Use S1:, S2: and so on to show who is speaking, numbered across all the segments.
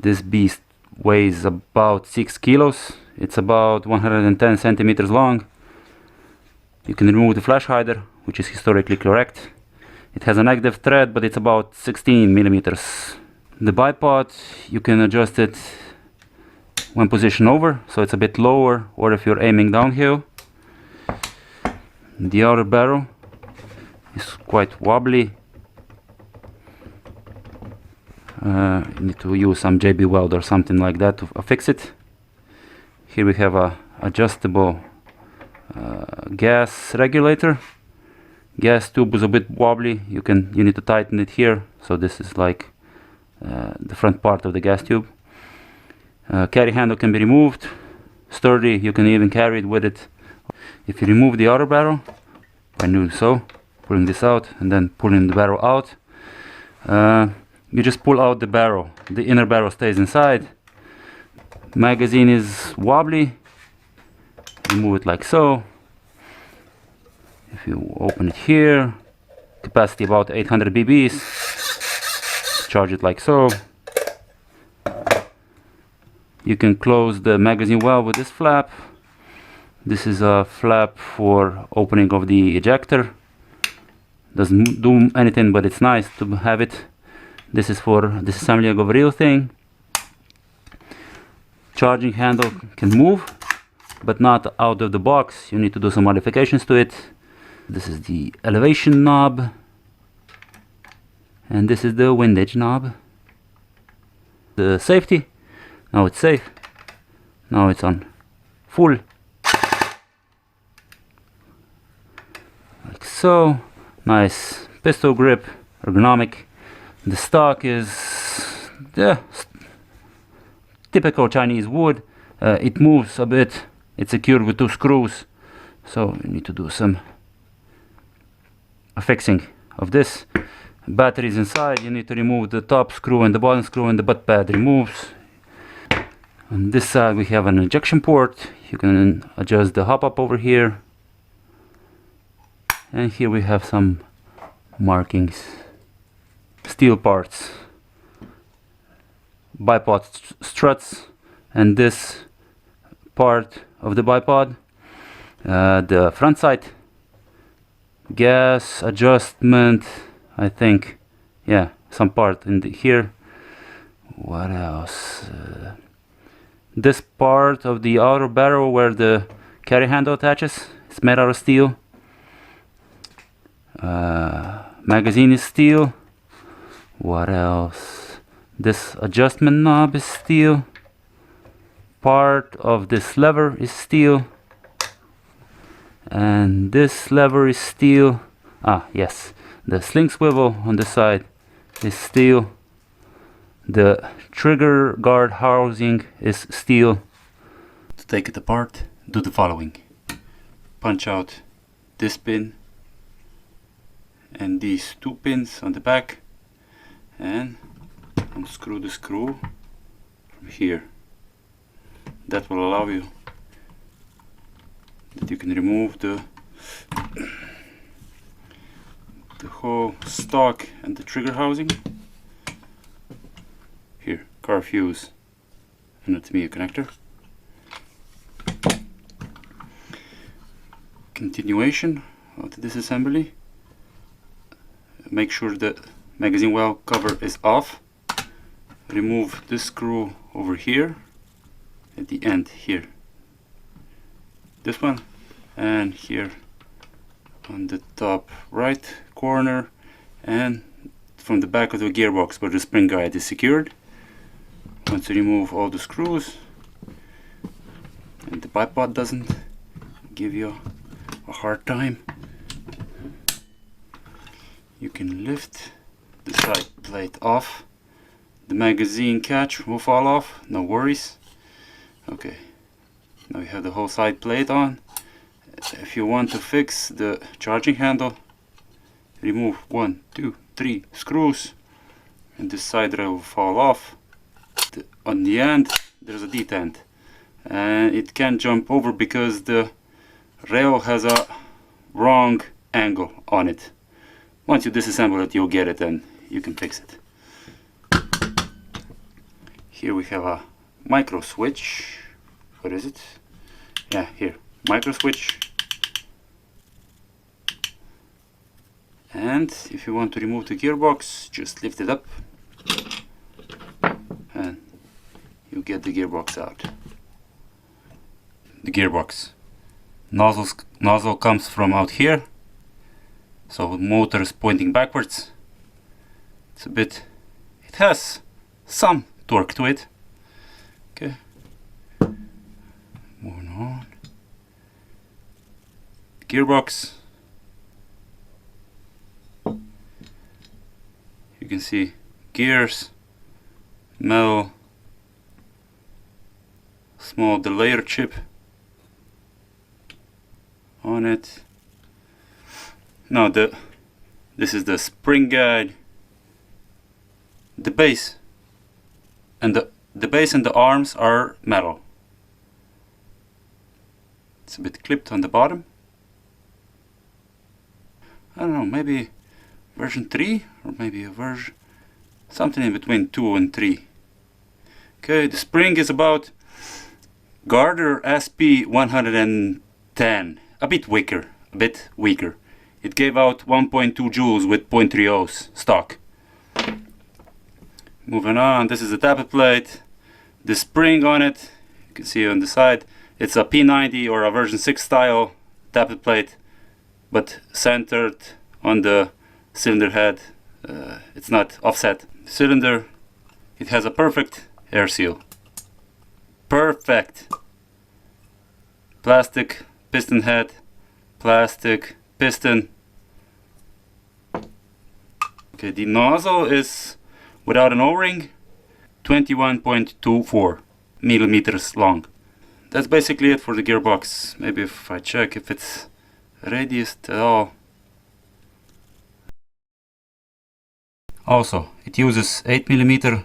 S1: This beast weighs about 6 kilos. It's about 110 centimeters long. You can remove the flash hider, which is historically correct. It has an active thread, but it's about 16 millimeters. The bipod, you can adjust it when positioned over, so it's a bit lower, or if you're aiming downhill. The outer barrel is quite wobbly. You need to use some JB weld or something like that to fix it. Here we have a adjustable gas regulator. Gas tube is a bit wobbly. You need to tighten it here. So this is like the front part of the gas tube. Carry handle can be removed. Sturdy. You can even carry it with it. If you remove the outer barrel, by doing so, pulling this out and then pulling the barrel out, you just pull out the barrel. The inner barrel stays inside. Magazine is wobbly. Remove it like so. If you open it here, capacity about 800 bb's. Charge it like so. You can close the magazine well with this flap. This is a flap for opening of the ejector. Doesn't do anything, but it's nice to have it. This is for disassembly of a real thing. Charging handle can move, but not out of the box. You need to do some modifications to it. This is the elevation knob, and this is the windage knob. The safety, now it's safe. Now it's on full. Like so. Nice pistol grip, ergonomic. The stock is typical Chinese wood. It moves a bit. It's secured with 2 screws, so you need to do some fixing of this. Batteries inside. You need to remove the top screw and the bottom screw, and the butt pad removes. On this side we have an ejection port. You can adjust the hop up over here, and here we have some markings. Steel parts, bipod struts, and this part of the bipod, the front sight, gas adjustment, I think, yeah, some part in here. What else? This part of the outer barrel where the carry handle attaches, it's made out of steel. Magazine is steel. What else? This adjustment knob is steel. Part of this lever is steel. And this lever is steel. Ah, yes. The sling swivel on this side is steel. The trigger guard housing is steel. To take it apart, do the following. Punch out this pin and these 2 pins on the back, and unscrew the screw from here. That will allow you that you can remove the whole stock and the trigger housing. Here, car fuse and a Tamiya connector. Continuation of the disassembly. Make sure the magazine well cover is off. Remove this screw over here at the end here. This one, and here on the top right corner, and from the back of the gearbox where the spring guide is secured. Once you remove all the screws and the bipod doesn't give you a hard time, you can lift the side plate off. The magazine catch will fall off, no worries. Okay, now we have the whole side plate on. If you want to fix the charging handle, remove 1, 2, 3 screws, and this side rail will fall off. On the end there's a detent, and it can't jump over because the rail has a wrong angle on it. Once you disassemble it, you'll get it and you can fix it. Here we have a micro switch. What is it? Yeah, here, micro switch. And if you want to remove the gearbox, just lift it up and you get the gearbox out. The gearbox nozzle comes from out here, so the motor is pointing backwards. It has some torque to it. Okay, moving on. Gearbox. You can see gears, metal, small delayer chip on it. Now this is the spring guide. The base and the arms are metal. It's a bit clipped on the bottom. I don't know, maybe version 3 or maybe a version something in between 2 and 3. Okay, the spring is about Gardner SP 110, a bit weaker. It gave out 1.2 joules with 0.30 stock. Moving on, this is the tappet plate. The spring on it, you can see on the side, it's a P90 or a version 6 style tappet plate, but centered on the cylinder head. It's not offset. Cylinder, it has a perfect air seal. Perfect. Plastic piston head, plastic piston. Okay, the nozzle is without an O-ring, 21.24 millimeters long. That's basically it for the gearbox. Maybe if I check if it's radiused at all. Also, it uses 8mm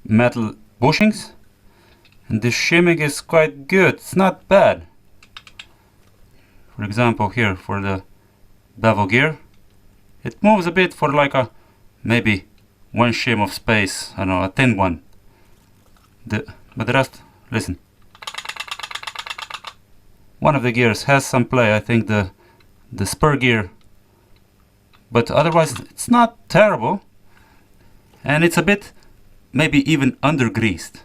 S1: metal bushings, and the shimming is quite good. It's not bad. For example, here for the bevel gear, it moves a bit for like a maybe 1 shim of space. I don't know, a thin one. But the rest, listen. One of the gears has some play. I think the spur gear, but otherwise it's not terrible. And it's a bit, maybe even under greased.